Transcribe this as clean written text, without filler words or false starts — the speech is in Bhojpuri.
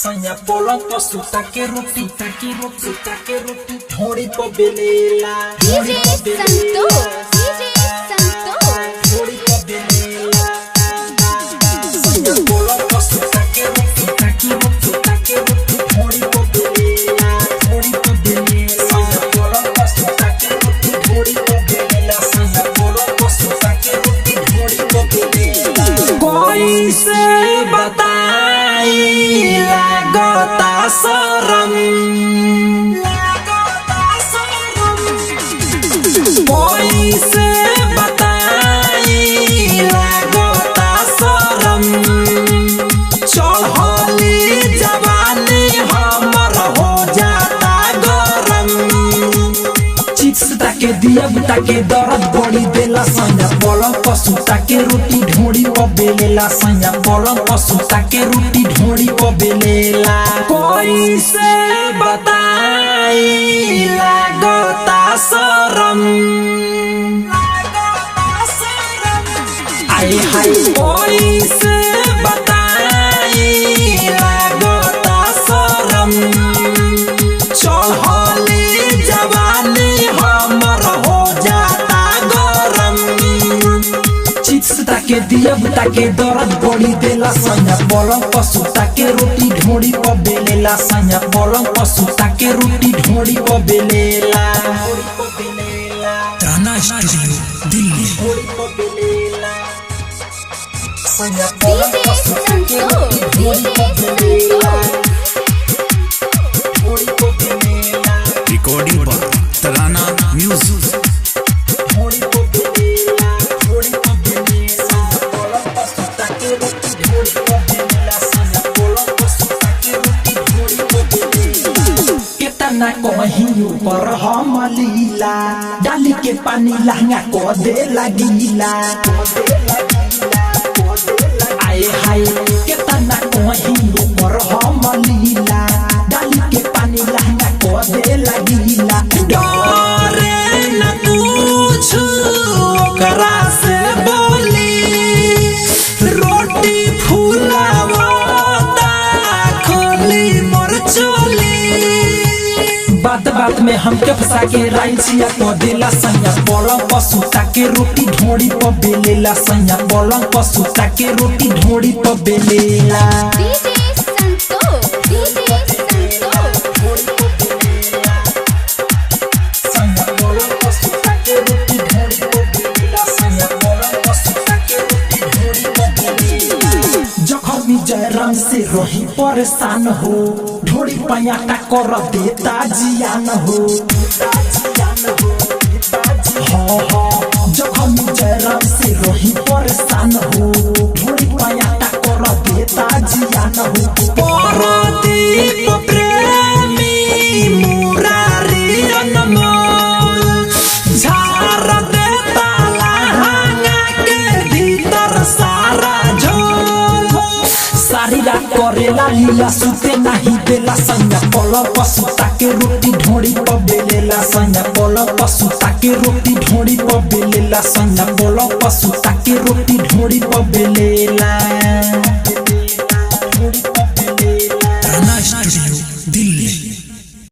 सैया पलंग पर सुता के रोटी ढोड़ी पर बेलेला ढोड़ी पर बेलेला ढोड़ी पर बेलेला सैया पलंग पर सुता के रोटी ढोड़ी पर बेलेला सैया पलंग पर सुता के रोटी ढोड़ी पर बेलेला सैया पलंग पर सुता के रोटी ढोड़ी पर बेलेला कोई से बताई लागता शरम कोई से बताई लागता शरम चढ़ली जवानी हमर हो जाता गरम चिप्स ताके दिया ताके दर्द बड़ी देला सैया पलंग पर सुता के रोटी ढोड़ी पर बेलेला सैया पलंग पर सुता के रोटी ढोड़ी पर बेलेला कोई से बताई लागता शरम आए हाय कोई से बताई लागता शरम चढ़ली जवानी हमर हो जाता गरम चिप्स ताके दिया ताके दर्द बड़ी देला सैया पलंग पर सुता के रोटी ढोड़ी पर बेलेला सैया पलंग पर सुता के रोटी ढोड़ी पर बेलेला ताना स्टूडियो दिल्ली सैया पलंग पर सुता के रोटी ढोड़ी पर बेलेला रिकॉर्डिंग पर तराना म्यूजिक ढोड़ी पर बेलेला सैया पलंग पर सुता के रोटी ढोड़ी पर बेलेला सैया पलंग पर सुता के रोटी ढोड़ी पर बेलेला केतना कहीं ऊपर हम लीला डाली के पानी लहंगा को दे लगीला आए हाय केतना कहीं ऊपर हम लीला डाली के पानी लहंगा को दे लगीला डरे न कुछ ओकरा से बोली रोटी फुलावता खोली मोर चोली बात में हमके फंसा के राइचिया को देला सैया पलंग पर सुता के रोटी ढोड़ी पर बेलेला सैया पलंग पर सुता के रोटी ढोड़ी पर बेलेला सैया पलंग पर सुता के रोटी ढोड़ी पर बेलेला सैया पलंग पर सुता के रोटी ढोड़ी पर बेलेला जखमी जयराम से रही परेशान हो ढोड़ी पयाटा कर देता जियान हो जखमी जयराम से रही परेशान हो ढोड़ी पयाटा कर देता जियान हो परदीप प्रेमी मुरारी अनमोल झाड़ देता लहंगा के भीतर सारा झोल सारी रात करेला लीला सुते नहीं देला सैया पलंग पर सुता के रोटी ढोड़ी पर बेलेला सैया पलंग पर सुता के रोटी ढोड़ी पर बेलेला सैया पलंग पर सुता के रोटी ढोड़ी पर